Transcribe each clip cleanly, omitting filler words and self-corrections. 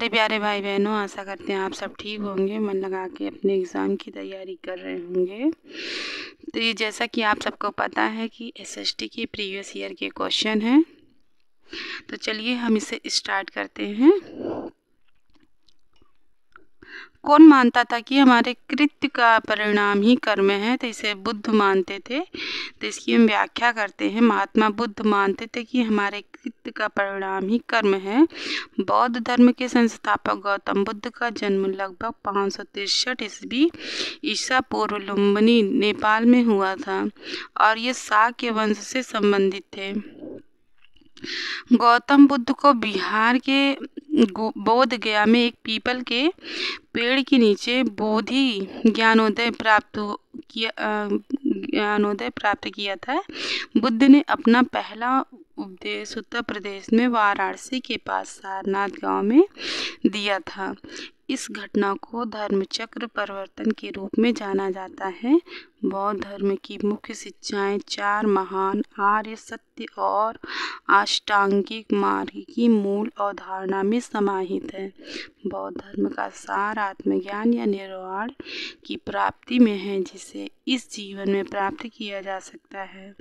मेरे प्यारे भाई बहनों, आशा करते हैं आप सब ठीक होंगे, मन लगा के अपने एग्ज़ाम की तैयारी कर रहे होंगे। तो ये जैसा कि आप सबको पता है कि एसएसटी के प्रीवियस ईयर के क्वेश्चन हैं, तो चलिए हम इसे स्टार्ट करते हैं। कौन मानता था कि हमारे कृत्य का परिणाम ही कर्म है? तो इसे बुद्ध मानते थे। तो इसकी हम व्याख्या करते हैं। महात्मा बुद्ध मानते थे कि हमारे कृत्य का परिणाम ही कर्म है। बौद्ध धर्म के संस्थापक गौतम बुद्ध का जन्म लगभग 563 ईस्वी ईसा पूर्व लुम्बिनी नेपाल में हुआ था और ये शाक्य वंश से संबंधित थे। गौतम बुद्ध को बिहार के बोध गया में एक पीपल के पेड़ के नीचे बोधि ज्ञानोदय प्राप्त किया था। बुद्ध ने अपना पहला उपदेश उत्तर प्रदेश में वाराणसी के पास सारनाथ गांव में दिया था। इस घटना को धर्मचक्र परिवर्तन के रूप में जाना जाता है। बौद्ध धर्म की मुख्य शिक्षाएं 4 महान आर्य सत्य और अष्टांगिक मार्ग की मूल अवधारणा में समाहित है। बौद्ध धर्म का सार आत्मज्ञान या निर्वाण की प्राप्ति में है, जिसे इस जीवन में प्राप्त किया जा सकता है।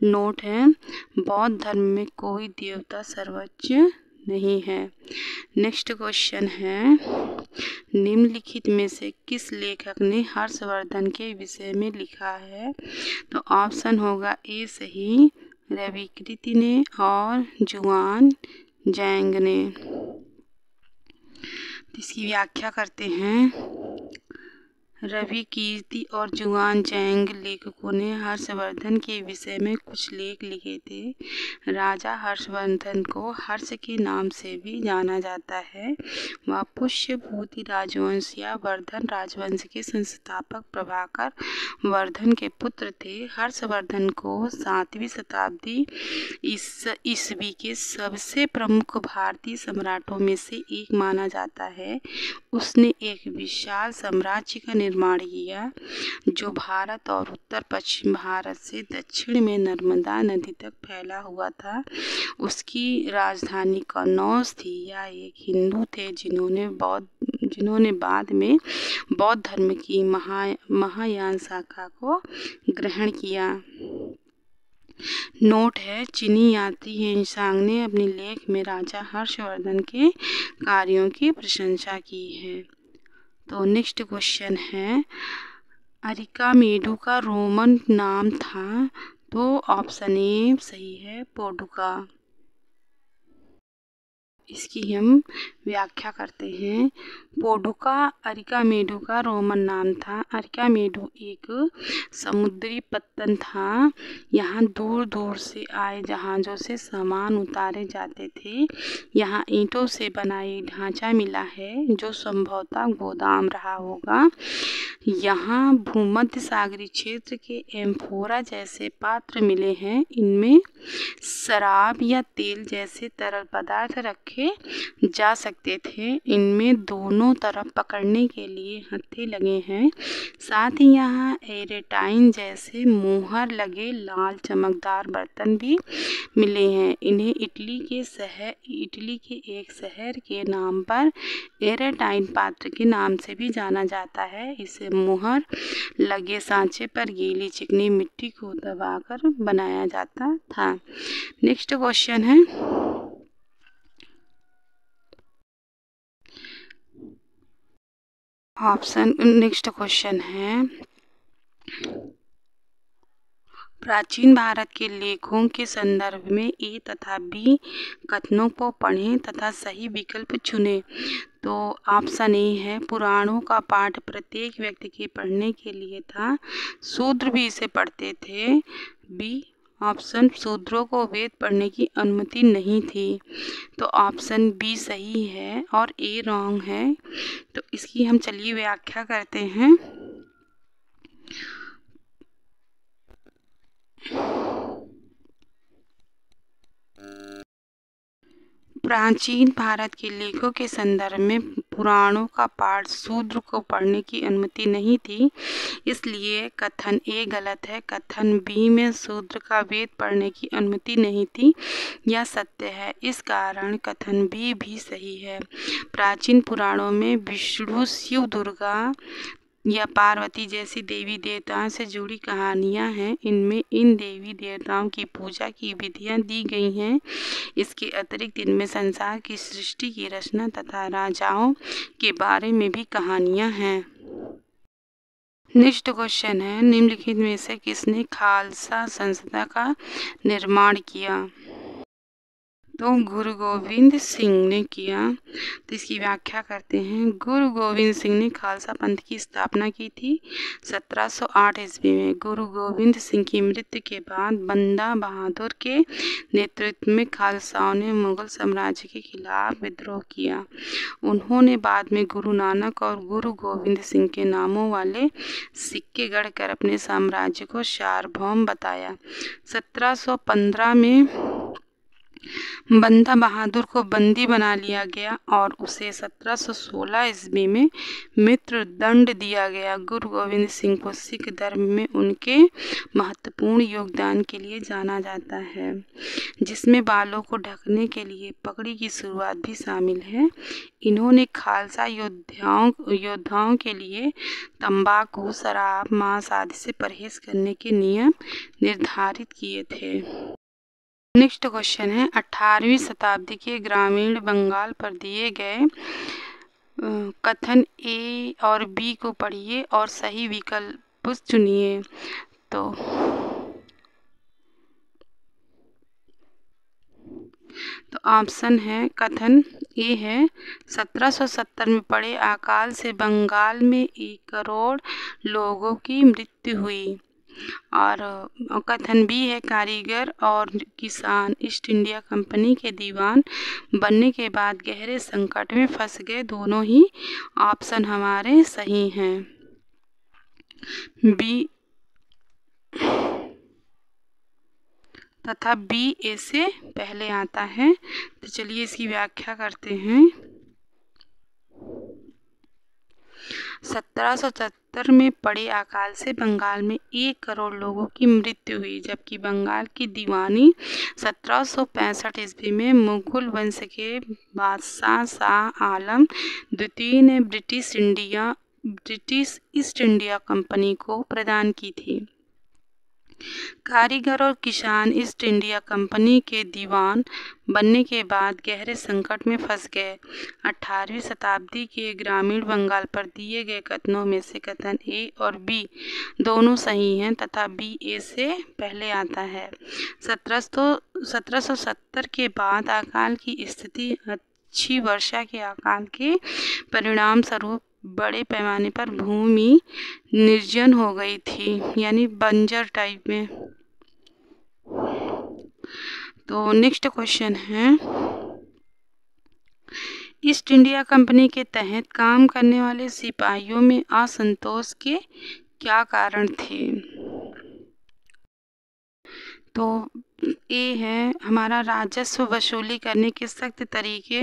नोट है, बौद्ध धर्म में कोई देवता सर्वोच्च नहीं है। नेक्स्ट क्वेश्चन है, निम्नलिखित में से किस लेखक ने हर्षवर्धन के विषय में लिखा है? तो ऑप्शन होगा ए सही, रवि कीर्ति ने और जुआन जैंग ने। इसकी व्याख्या करते हैं। रवि कीर्ति और जुआन जैंग लेखकों ने हर्षवर्धन के विषय में कुछ लेख लिखे थे। राजा हर्षवर्धन को हर्ष के नाम से भी जाना जाता है। वह पुष्यभूति राजवंश या वर्धन राजवंश के संस्थापक प्रभाकर वर्धन के पुत्र थे। हर्षवर्धन को 7वीं शताब्दी ईस्वी के सबसे प्रमुख भारतीय सम्राटों में से एक माना जाता है। उसने एक विशाल साम्राज्य का निर्माण किया जो भारत और उत्तर पश्चिम भारत से दक्षिण में नर्मदा नदी तक फैला हुआ था। उसकी राजधानी कनौज थी। यह एक हिंदू थे जिन्होंने बाद में बौद्ध धर्म की महायान शाखा को ग्रहण किया। नोट है, चीनी यात्री हेनसांग ने अपने लेख में राजा हर्षवर्धन के कार्यों की प्रशंसा की है। तो नेक्स्ट क्वेश्चन है, अरिकामेडू का रोमन नाम था? तो ऑप्शन ए सही है, पोडुका। इसकी हम व्याख्या करते हैं। पोडुका अरिकामेडू का रोमन नाम था। अरिकामेडू एक समुद्री पत्तन था। यहाँ दूर दूर से आए जहाज़ों से सामान उतारे जाते थे। यहाँ ईंटों से बनाई ढांचा मिला है जो संभवतः गोदाम रहा होगा। यहाँ भूमध्य सागरीय क्षेत्र के एम्फोरा जैसे पात्र मिले हैं। इनमें शराब या तेल जैसे तरल पदार्थ रखे जा सकते थे। इनमें दोनों तरफ पकड़ने के लिए हत्थे लगे हैं। साथ ही यहाँ एरेटाइन जैसे मोहर लगे लाल चमकदार बर्तन भी मिले हैं। इन्हें इटली के एक शहर के नाम पर एरेटाइन पात्र के नाम से भी जाना जाता है। इसे मोहर लगे सांचे पर गीली चिकनी मिट्टी को दबाकर बनाया जाता था। नेक्स्ट क्वेश्चन है, नेक्स्ट क्वेश्चन है, प्राचीन भारत के लेखों के संदर्भ में ए तथा बी कथनों को पढ़ें तथा सही विकल्प चुनें। तो ऑप्शन ए है, पुराणों का पाठ प्रत्येक व्यक्ति के पढ़ने के लिए था। शूद्र भी इसे पढ़ते थे। बी ऑप्शन, शूद्रों को वेद पढ़ने की अनुमति नहीं थी। तो ऑप्शन बी सही है और ए रॉन्ग है। तो इसकी हम चलिए व्याख्या करते हैं। प्राचीन भारत के लेखों के संदर्भ में पुराणों का पाठ शूद्र को पढ़ने की अनुमति नहीं थी, इसलिए कथन ए गलत है। कथन बी में शूद्र का वेद पढ़ने की अनुमति नहीं थी, यह सत्य है। इस कारण कथन बी भी सही है। प्राचीन पुराणों में विष्णु, शिव, दुर्गा या पार्वती जैसी देवी देवताओं से जुड़ी कहानियां हैं। इनमें इन देवी देवताओं की पूजा की विधियां दी गई हैं। इसके अतिरिक्त इनमें संसार की सृष्टि की रचना तथा राजाओं के बारे में भी कहानियां हैं। नेक्स्ट क्वेश्चन है, निम्नलिखित में से किसने खालसा संस्था का निर्माण किया? तो गुरु गोविंद सिंह ने किया। तो इसकी व्याख्या करते हैं। गुरु गोविंद सिंह ने खालसा पंथ की स्थापना की थी 1708 ईस्वी में। गुरु गोविंद सिंह की मृत्यु के बाद बंदा बहादुर के नेतृत्व में खालसाओं ने मुगल साम्राज्य के खिलाफ विद्रोह किया। उन्होंने बाद में गुरु नानक और गुरु गोविंद सिंह के नामों वाले सिक्के गढ़कर अपने साम्राज्य को सार्वभौम बताया। 1715 में बंदा बहादुर को बंदी बना लिया गया और उसे 1716 ईस्वी में मृत्यु दंड दिया गया। गुरु गोविंद सिंह को सिख धर्म में उनके महत्वपूर्ण योगदान के लिए जाना जाता है, जिसमें बालों को ढकने के लिए पगड़ी की शुरुआत भी शामिल है। इन्होंने खालसा योद्धाओं के लिए तंबाकू, शराब, मांस आदि से परहेज करने के नियम निर्धारित किए थे। नेक्स्ट क्वेश्चन है, 18वीं शताब्दी के ग्रामीण बंगाल पर दिए गए कथन ए और बी को पढ़िए और सही विकल्प चुनिए। तो ऑप्शन है, कथन ए है 1770 में पड़े अकाल से बंगाल में 1 करोड़ लोगों की मृत्यु हुई। और कथन बी है, कारीगर और किसान ईस्ट इंडिया कंपनी के दीवान बनने के बाद गहरे संकट में फंस गए। दोनों ही ऑप्शन हमारे सही हैं। बी तथा बी ए से पहले आता है। तो चलिए इसकी व्याख्या करते हैं। 1770 में पड़े अकाल से बंगाल में 1 करोड़ लोगों की मृत्यु हुई, जबकि बंगाल की दीवानी 1765 ईस्वी में मुगल वंश के बादशाह शाह आलम द्वितीय ने ब्रिटिश ईस्ट इंडिया कंपनी को प्रदान की थी। कारीगर और किसान ईस्ट इंडिया कंपनी के दीवान बनने के बाद गहरे संकट में फंस गए। 18वीं शताब्दी के ग्रामीण बंगाल पर दिए गए कथनों में से कथन ए और बी दोनों सही हैं तथा बी ए से पहले आता है। 1770 के बाद अकाल की स्थिति अच्छी वर्षा के अकाल के परिणाम स्वरूप बड़े पैमाने पर भूमि निर्जन हो गई थी, यानी बंजर टाइप में। तो नेक्स्ट क्वेश्चन है, ईस्ट इंडिया कंपनी के तहत काम करने वाले सिपाहियों में असंतोष के क्या कारण थे? तो ए है हमारा राजस्व वसूली करने के सख्त तरीके,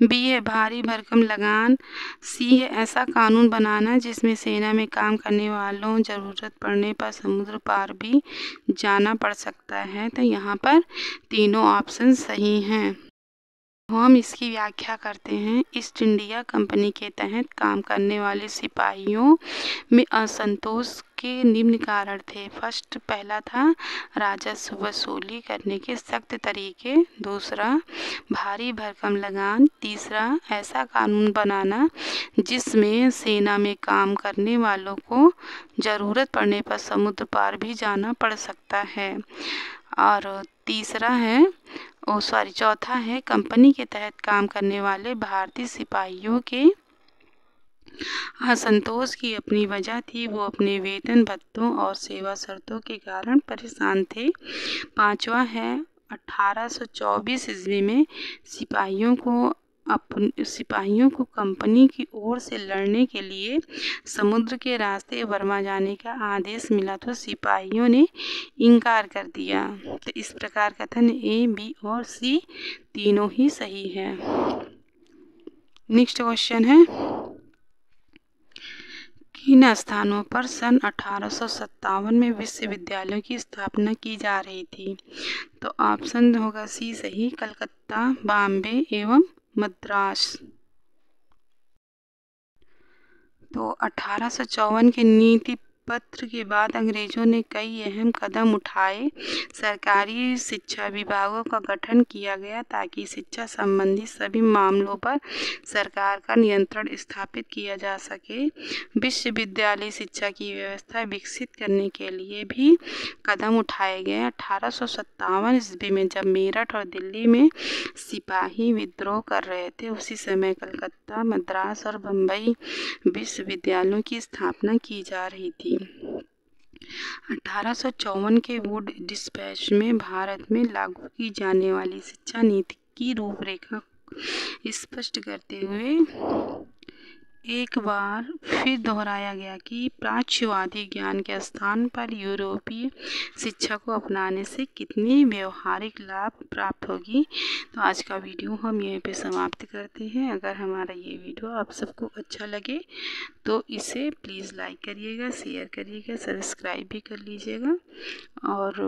बी है भारी भरकम लगान, सी है ऐसा कानून बनाना जिसमें सेना में काम करने वालों ज़रूरत पड़ने पर समुद्र पार भी जाना पड़ सकता है। तो यहाँ पर तीनों ऑप्शन सही हैं। हम इसकी व्याख्या करते हैं। ईस्ट इंडिया कंपनी के तहत काम करने वाले सिपाहियों में असंतोष के निम्न कारण थे। पहला था राजस्व वसूली करने के सख्त तरीके, दूसरा भारी भरकम लगान, तीसरा ऐसा कानून बनाना जिसमें सेना में काम करने वालों को ज़रूरत पड़ने पर समुद्र पार भी जाना पड़ सकता है, और चौथा है कंपनी के तहत काम करने वाले भारतीय सिपाहियों के असंतोष की अपनी वजह थी। वो अपने वेतन भत्तों और सेवा शर्तों के कारण परेशान थे। पांचवा है 1824 ईस्वी में सिपाहियों को कंपनी की ओर से लड़ने के लिए समुद्र के रास्ते बर्मा जाने का आदेश मिला, तो सिपाहियों ने इनकार कर दिया। तो इस प्रकार कथन ए, बी और सी तीनों ही सही है। नेक्स्ट क्वेश्चन है, किन स्थानों पर सन 1857 में विश्वविद्यालयों की स्थापना की जा रही थी? तो ऑप्शन होगा सी सही, कलकत्ता, बॉम्बे एवं मद्रास। तो 1854 के नीति पत्र के बाद अंग्रेजों ने कई अहम कदम उठाए। सरकारी शिक्षा विभागों का गठन किया गया ताकि शिक्षा संबंधी सभी मामलों पर सरकार का नियंत्रण स्थापित किया जा सके। विश्वविद्यालय शिक्षा की व्यवस्था विकसित करने के लिए भी कदम उठाए गए। 1857 ईस्वी में जब मेरठ और दिल्ली में सिपाही विद्रोह कर रहे थे, उसी समय कलकत्ता, मद्रास और बम्बई विश्वविद्यालयों की स्थापना की जा रही थी। 1854 के वुड डिस्पैच में भारत में लागू की जाने वाली शिक्षा नीति की रूपरेखा स्पष्ट करते हुए एक बार फिर दोहराया गया कि प्राच्यवादी ज्ञान के स्थान पर यूरोपीय शिक्षा को अपनाने से कितनी व्यवहारिक लाभ प्राप्त होगी। तो आज का वीडियो हम यहीं पे समाप्त करते हैं। अगर हमारा ये वीडियो आप सबको अच्छा लगे तो इसे प्लीज़ लाइक करिएगा, शेयर करिएगा, सब्सक्राइब भी कर लीजिएगा। और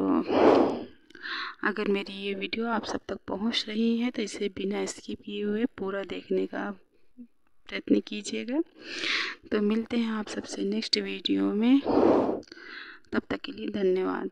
अगर मेरी ये वीडियो आप सब तक पहुंच रही है तो इसे बिना स्किप किए हुए पूरा देखने का प्रयत्न कीजिएगा। तो मिलते हैं आप सबसे नेक्स्ट वीडियो में, तब तक के लिए धन्यवाद।